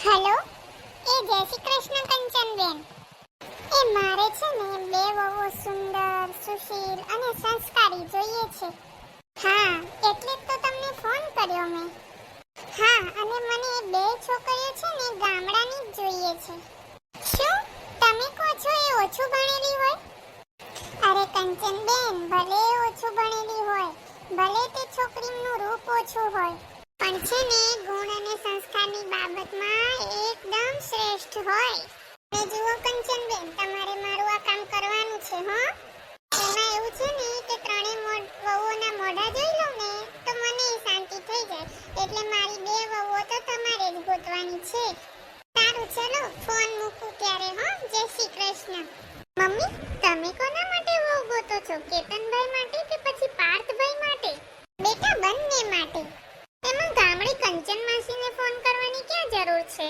Hello, જય શ્રી કૃષ્ણ કંચનબેન. મારે છે ને બે વહુઓ સુંદર, સુશીલ અને સંસ્કારી જોઈએ છે. હા, એટલે જ તો તમને ફોન કર્યો મેં. હા, અને મને બે છોકરીઓ છે ને ગામડાની જ જોઈએ છે. શું તમે કહો છો એ ઓછું ભણેલી હોય? અરે કંચનબેન, ભલે ઓછું ભણેલી હોય, ભલે તે છોકરીનું રૂપ ઓછું હોય, પણ છે ને ગુણ અને સંસ્કારની બાબતમાં એકદમ શ્રેષ્ઠ હોય. ને જુઓ કંચનબેન, તમારે મારું આ કામ કરવાનું છે હો. એમાં એવું છે ને કે ત્રણેય વહુઓના મોઢા જોઈ લઉં ને તો મને શાંતિ થઈ જાય. એટલે મારી બે વહુઓ તો તમારે જ ગોતવાની છે. સારું, ચલો ફોન મૂકું ત્યારે હો. જય શ્રી કૃષ્ણ. મમ્મી, તમે કોના માટે વહુ ગોતો છો? કેતનભાઈ માટે કે પછી પાર્થભાઈ માટે? બેટા, બંને માટે. એમાં ગામડે કંચન માસીને ફોન કરવાની ક્યાં જરૂર છે?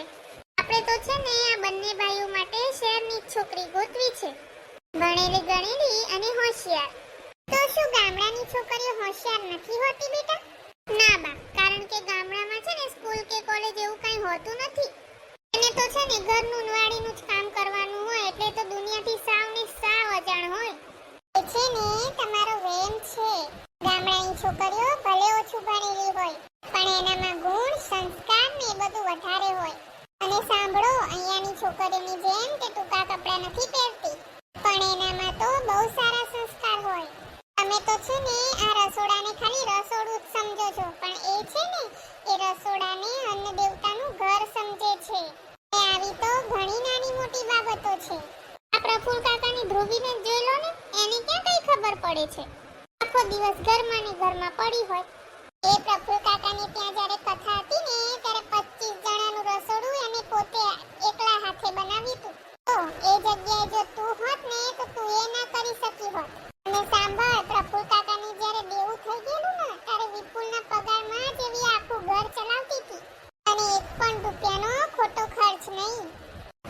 આપણે તો છે ને આ બંને ભાઈઓ માટે શહેરની છોકરી ગોતવી છે, ભણેલી ગણેલી અને હોશિયાર. તો શું ગામડાની છોકરીઓ હોશિયાર નથી હોતી બેટા? ના બા, કારણ કે ગામડામાં છે ને સ્કૂલ કે કોલેજ એવું કંઈ હોતું નથી. એને તો છે ને ઘરનું વાડીનું જ કામ કરવાનું હોય, એટલે તો દુનિયાથી સાવ ને સાવ અજાણ હોય. એ છે ને તમારો વેમ છે. ગામડાની છોકરીઓ ભલે ઓછું ભણેલી હોય, પણ એનામાં ગુણ, સંસ્કાર ને એ બધું વધારે હોય. અને સાંભળો, અહીંયાની છોકરીઓની જેમ કે ટૂંકા કપડાં નથી પહેરતી, પણ એનામાં તો બહુ સારા સંસ્કાર હોય. તમે તો છે ને આ રસોડાને ખાલી રસોડું જ સમજો છો, પણ એ છે ને એ રસોડાને અન્ન દેવતાનું ઘર સમજે છે. એ આવી તો ઘણી નાની મોટી બાબતો છે. આ પ્રફુલ્લ કાકાની ધ્રુવીને જોઈ લો ને, એને ક્યાં કઈ ખબર પડે છે? આખો દિવસ ઘરમાં ને ઘરમાં પડી હોય. એ પ્રફુલ્લ કાકાની ત્યાં જ્યારે કથા હતી ને ત્યારે 25 જણાનું રસોડું એને પોતે એકલા હાથે બનાવ્યું હતું. તો એ જગ્યાએ જો તું હોત ને તો તું એ ના કરી શકી હોત. અને સાંભળ, પ્રફુલ્લ કાકાની જ્યારે દેવું થઈ ગયેલું ને ત્યારે વિપુલના પગારમાં જ એવી આખું ઘર ચલાવતી હતી, અને એક પણ રૂપિયાનો ખોટો ખર્ચ નહીં.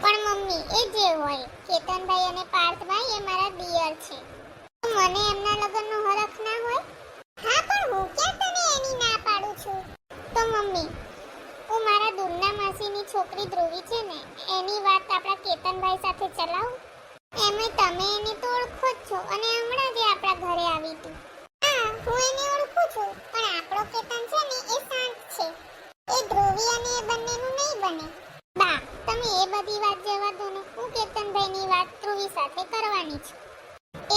પણ મમ્મી, એ જે હોય, કેતનભાઈ અને પાર્થભાઈ એ મારા દિયર છે. મને એમના લગ્નનો હરખ ના હોય? હા, પણ હું ક્યાં તને એની ના પાડું છું. તો મમ્મી, હું મારા દૂરના માસીની છોકરી ધ્રુવી છે ને એની વાત આપણા કેતનભાઈ સાથે ચલાવું. એમે તમે એને તો ઓળખો જ છો, અને હમણાં જે આપણા ઘરે આવી હતી. હા, હું એને ઓળખું છું, પણ આપણો કેતન છે ને એ શાંત છે. એ ધ્રુવી અને એ બંનેનું નહીં બને. બા, તમે એ બધી વાત જવા દો ને. હું કેતનભાઈની વાત ધ્રુવી સાથે કરવાની છું.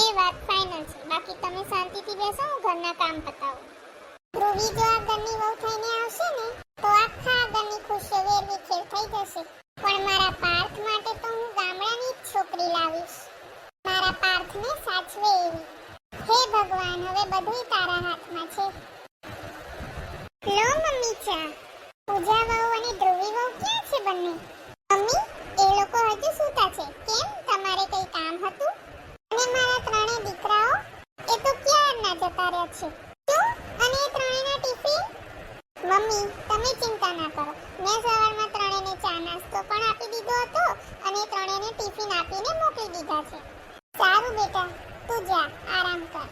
એ વાત ફાઇનલ છે. બાકી તમે શાંતિથી બેસો, હું ઘરના કામ પતાવું. ધ્રુવી જો આ ઘરની વહુ થઈને આવશે ને તો આખા ઘરની ખુશીઓ વેરવિખેર થઈ જશે. પણ મારા પાર્થ માટે તો હું ગામડાની જ છોકરી લાવીશ, મારા પાર્થને સાચવે એવી. હે ભગવાન, હવે બધુંય તારા હાથમાં છે. લો મમ્મી ચા. પૂજા વહુ અને ધ્રુવી વહુ ક્યાં છે બંને? મમ્મી, એ લોકો હજુ સૂતા છે. કેમ, તમારે કઈ કામ હતું? અને મારા ત્રણે દીકરાઓ એ તો ક્યારના જતા રહ્યા છે. શું? અને એ ત્રણેયના ટિફિન? મમ્મી, તમે ચિંતા ના કરો. મેં સવારમાં ત્રણેયને ચા નાસ્તો પણ આપી દીધો હતો, અને ત્રણેયને ટિફિન આપીને મોકલી દીધા છે. સારું બેટા, તું જા, આરામ કર.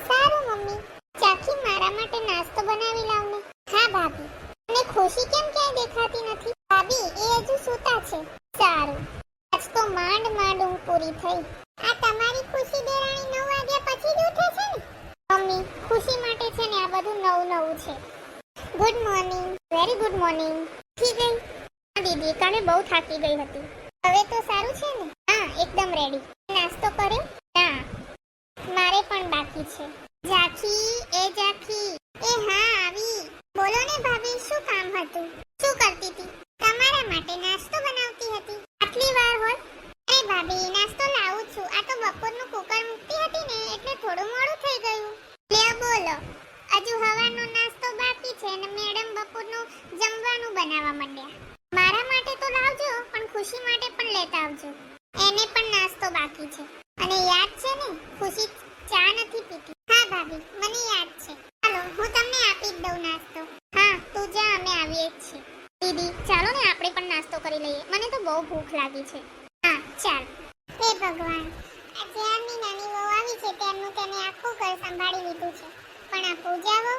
સારું મમ્મી. ચાખી, મારા માટે નાસ્તો બનાવી લાવ ને. હા ભાભી. અને ખુશી કેમ ક્યાંય દેખાતી નથી? ભાભી, એ હજુ સૂતા છે. સારું. આજ તો માંડ માંડ ઊંઘ પૂરી થઈ. આ તમારી ખુશી દેરાણી 9 વાગ્યા પછી જ ઉઠે છે ને? મમ્મી, ખુશી માટે છે ને આ બધું નવું છે. Good morning. Very good morning. ઠીક ગઈ? હા દીદી, કાલે બહુ થાકી ગઈ હતી. હવે તો સારું છે ને? હા, એકદમ રેડી. નાસ્તો કર્યો? ના, મારે પણ બાકી છે. જાખી. એ હા, આવી. બોલો ને ભાભી, શું કામ હતું? શું કરતી હતી? તમારા માટે નાસ્તો બનાવતી હતી. આટલી વાર હોય? અરે ભાભી, નાસ્તો લાવું છું. આ તો બપોરનું કુકર મૂકતી હતી ને એટલે થોડું મોડું થઈ ગયું. લે બોલો, હજુ હવાનો નાસ્તો બાકી છે અને મેડમ બપોરનું જમવાનું બનાવવા માંડ્યા. મારા માટે તો લાવજો, પણ ખુશી માટે પણ લેતા આવજો. એને પણ નાસ્તો બાકી છે. અને યાદ છે ને, ખુશી ચા નથી પીતી. હા ભાભી, મને યાદ છે. ચાલો, હું તમને આપી જ દઉં નાસ્તો. હા, તું જા, અમે આવીએ જ છીએ. દીદી, ચાલો ને આપણે પણ નાસ્તો કરી લઈએ. મને તો બહુ ભૂખ લાગી છે. હા, ચાલ. હે ભગવાન, આ જ્યારની નાની વહુ આવી છે ત્યારનું તેને આખું ઘર સંભાળી લીધું છે. પણ આ પૂજા વહુ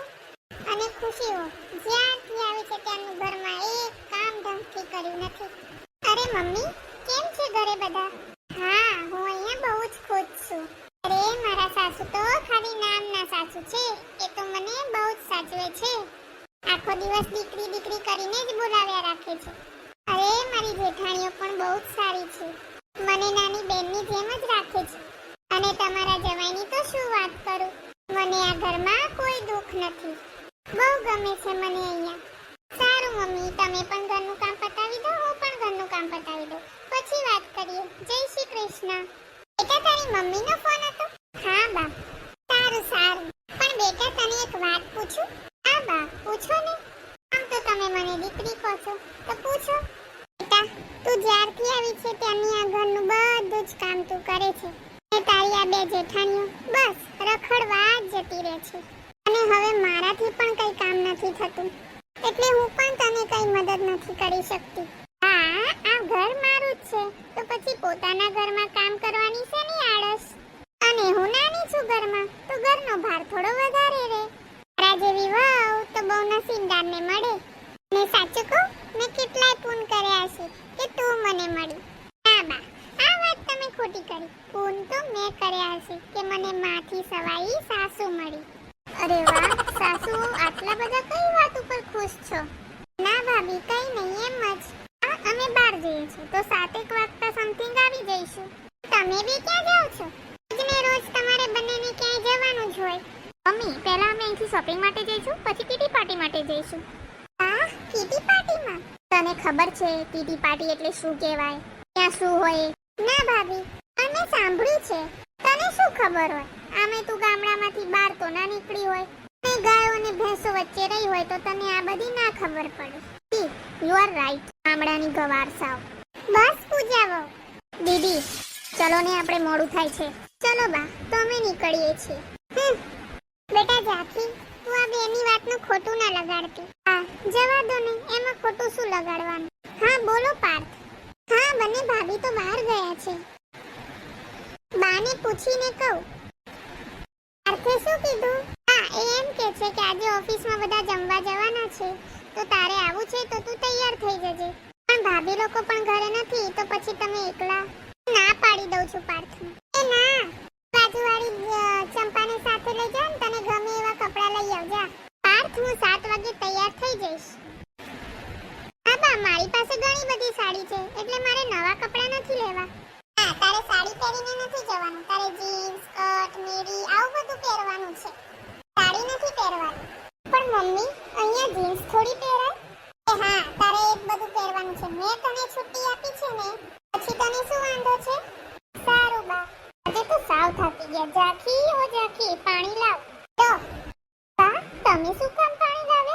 અને ખુશી વહુ જ્યારથી આવી છે ત્યારનું ઘરમાં એક કામ ઢંગથી કર્યું મમ્મી, કેમ છે ઘરે બધા? હા, હું અહીંયા બહુ જ ખુશ છું. અરે મારા સાસુ તો ખાલી નામના સાસુ છે. એ તો મને બહુ જ સાચવે છે. આખો દિવસ દીકરી દીકરી કરીને જ બોલાવ્યા રાખે છે. અરે મારી જેઠાણીઓ પણ બહુ જ સારી છે. મને નાની બેનની જેમ જ રાખે છે. અને તમારા જવાઈની તો શું વાત કરું. મને આ ઘરમાં કોઈ દુઃખ નથી. બહુ ગમે છે મને અહીંયા. સારું મમ્મી, તમે પણ ઘરનું કામ પતાવી દો, હું પણ ઘરનું કામ પતાવી દઉં. પછી વાત કરીએ. જય શ્રી કૃષ્ણ. બેટા, તારી મમ્મીનો ફોન હતો? હા બા. સારું સારું. પણ બેટા, તને એક વાત પૂછું? હા બા, પૂછો ને. આમ તો તમે મને દીકરી કહો છો, તો પૂછો. બેટા, તું જ્યારથી આવી છે ત્યાંની આ ઘરનું બધું જ કામ તું કરે છે. અને તારી આ બે જેઠાણીઓ બસ રખડવા જ જતી રહે છે. અને હવે મારાથી પણ કઈ કામ નથી થતું. એટલે હું પણ તને કઈ મદદ નથી કરી શકતી. હા, આ ઘર મારું જ છે, તો પછી પોતાના ઘરમાં કામ કરવાની છે ને આળસ. અને હું નાની છું ઘરમાં, તો ઘરનો ભાર થોડો વધારે રહે. તારા જેવી વહુ તો બહુ નસીબદારને મળે. ને સાચું કહું, મેં કેટલાય પૂન કર્યા છે કે તું મને મળી. ના બા, આ વાત તમે ખોટી કરી. પૂન તો મેં કર્યા છે કે મને માથી સવાઈ સાસુ મળી. અરે વાહ, સાસુ આટલા બધા કઈ વાત ઉપર ખુશ છો? ના ભાભી, કઈ નહીં, એમ જ. અમે બહાર જઈએ છીએ તો 7 વાગતા સમથિંગ આવી જઈશું. તમે બી ક્યાં જાવ છો? રોજને રોજ તમારે બંનેને ક્યાંય જવાનું જ હોય. મમ્મી, પહેલા અમે અહીંથી શોપિંગ માટે જઈશું, પછી કીટી પાર્ટી માટે જઈશું. હા, કીટી પાર્ટીમાં? તને ખબર છે કીટી પાર્ટી એટલે શું કહેવાય? ત્યાં શું હોય? ના ભાભી, અમે સાંભળ્યું છે. તને શું ખબર હોય? આમે તું ગામડામાંથી બહાર તો ના નીકળી હોય. ને ગાયો અને ભેંસો વચ્ચે રહી હોય તો તને આ બધી ના ખબર પડે. યુ આર રાઈટ, ગામડાની ગવાર સાવ. બસ પૂજા વહુ. દીદી, ચલો ને, આપણે મોડું થાય છે. ચલો બા, તો અમે નીકળીએ છીએ. બેટા જાખી, તું આ બેની વાતનું ખોટું ના લગાડતી. હા, જવા દો ને, એમાં ખોટું શું લગાડવાનું. હા બોલો પાર્થ. હા, બંને ભાભી તો બહાર ગયા છે. બાને પૂછીને કહું. પાર્થે શું કીધું? હા, એ એમ કે છે કે આજે ઓફિસમાં બધા જમવા જવાના છે, તો તારે આવું છે તો તું તૈયાર થઈ જજે. પણ ભાભી લોકો પણ ઘરે નથી, તો પછી તમે એકલા? ના પાડી દઉં છું પાર્થને. એ ના, બાજુવાળી ચંપાને સાથે લઈ જા ને, તને ગમે એવા કપડાં લઈ આવજા. પાર્થ, હું 7 વાગે તૈયાર થઈ જઈશ. હા બા, મારી પાસે ઘણી બધી સાડી છે, એટલે મારે નવા કપડાં નથી લેવા. હા, તારે સાડી પહેરીને નથી જવાનું. તારે જીન્સ, સ્કર્ટ, મેરી આવું બધું પહેરવાનું છે. સાડી નથી પહેરવાની. પણ મમ્મી, અહીંયા જીન્સ થોડી પહેરાય? હા, તારે એ બધું પહેરવાનું છે. મેં તને છુટ્ટી આપી છે ને, પછી તને શું વાંધો છે? સારું બા. આજે તો સાવ થાકી ગયા. જાખી, ઓ જાખી, પાણી લાવ. તો બા, તમે શું કામ પાણી લાવે?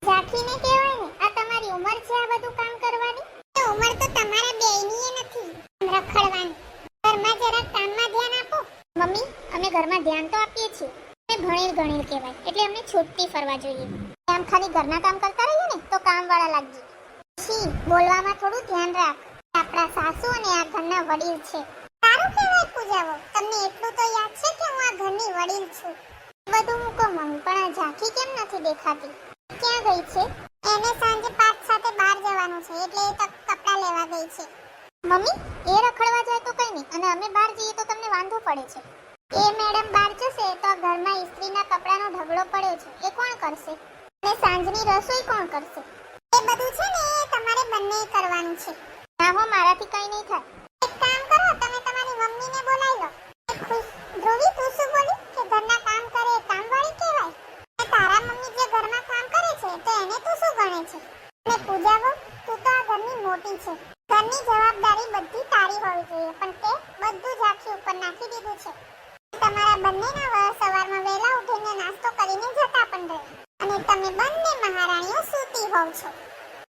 જાખીને કહેવાય ને, આ તમારી ઉંમર છે આ બધું કામ કરવાની. એ ઉંમર તો તમારા બેયની નથી રખડવાની. ઘરમાં જરાક કામમાં ધ્યાન આપો. મમ્મી, અમે ઘરમાં ધ્યાન તો આપીએ છીએ. ભણેલ ગણેલ કહેવાય, એટલે અમને છૂટથી ફરવા જોઈએ. આમ ખાલી ઘરના કામ કરતા રહીએ ને તો કામવાળા લાગી. છી, બોલવામાં થોડું ધ્યાન રાખ. આપણા સાસુ અને આ ઘરના વડીલ છે. સારું કહેવાય પૂજાવો, તમને એટલું તો યાદ છે કે હું આ ઘરની વડીલ છું. બધું મૂકો મમ્મી, પણ આ ઝાંખી કેમ નથી દેખાતી? ક્યાં ગઈ છે? એને સાંજે પાર્થ સાથે બહાર જવાનું છે, એટલે એ તક કપડાં લેવા ગઈ છે. મમ્મી, એ રખડવા જાય તો કઈ નહીં, અને અમે બહાર જઈએ તો તમને વાંધો પડે છે. એ મેડમ બહાર જશે તો આ ઘરમાં ઇસ્ત્રીના કપડાનો ઢગલો પડ્યો છે, એ કોણ કરશે? અને સાંજની રસોઈ કોણ કરશે? એ બધું છે ને તમારે બંને કરવાનું છે. ના હો, મારાથી કઈ નહીં થાય. એક કામ કરો, તમે તમારી મમ્મીને બોલાવી લો. ધ્રુવી, તું શું બોલી કે ઘરના કામ કરે એ કામવાળી કહેવાય? અને તારા મમ્મી જે ઘરમાં કામ કરે છે તો એને તું શું ગણે છે? અને પૂજાવો, તું તો આ ઘરની મોટી છે. ઘરની જવાબદારી બધી તારી હોવી જોઈએ, પણ તે બધું ઝાંખી ઉપર નાખી દીધું છે. તમારા બંનેના સવારમાં વહેલા ઉઠીને નાસ્તો કરીને જતા પણ રહે. અને તમે બંને મહારાણીઓ સૂતી હોવ છો,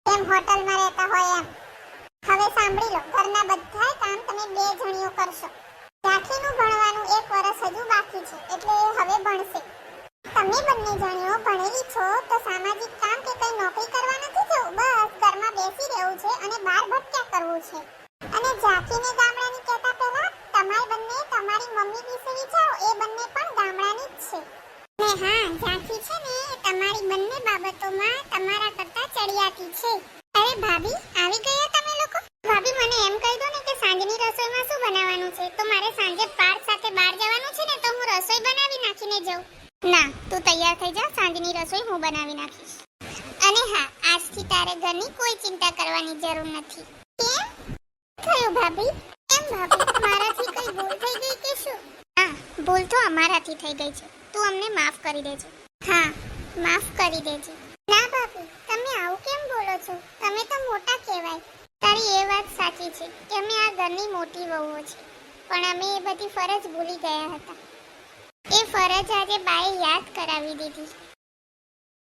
જેમ હોટલમાં રહેતા હોય એમ. હવે સાંભળી લો, ઘરના બધાય કામ તમે 2 જણીઓ કરશો. ઝાંખીનું ભણવાનું 1 વર્ષ હજુ બાકી છે, એટલે એ હવે ભણશે. તમે બંને જણીઓ ભણેલી છો તો સામાજિક કામ કે કઈ નોકરી કરવા નથી જવું. બસ ઘરમાં બેસી રહેવું છે અને બહાર ભટક્યા કરવું છે. અને ઝાંખીને ગામડાની કહેતા પહેલા તમારે બંને તમારી મમ્મી વિશે વિચારો. એ બંને પણ ગામડાની જ છે. ને હા, ઝાંખી છે ને તમારી બંને બાબતોમાં તમારા કરતા ચડિયાતી છે. અરે ભાભી, આવી ગયા તમે લોકો? ભાભી, મને બનાવી નાખીશ. અને હા, આજથી તારે ઘરની કોઈ ચિંતા કરવાની જરૂર નથી. કેમ થયું ભાભી? એમ ભાભી, મારાથી કઈ ભૂલ થઈ ગઈ કે શું? હા, ભૂલ તો અમારાથી થઈ ગઈ છે. તું અમને માફ કરી દેજે. હા, માફ કરી દેજે. ના ભાભી, તમે આવું કેમ બોલો છો? તમે તો મોટા કહેવાય. તારી એ વાત સાચી છે કે અમે આ ઘરની મોટી વહુઓ છે, પણ અમે એ બધી ફરજ ભૂલી ગયા હતા. એ ફરજ આજે બાએ યાદ કરાવી દીધી.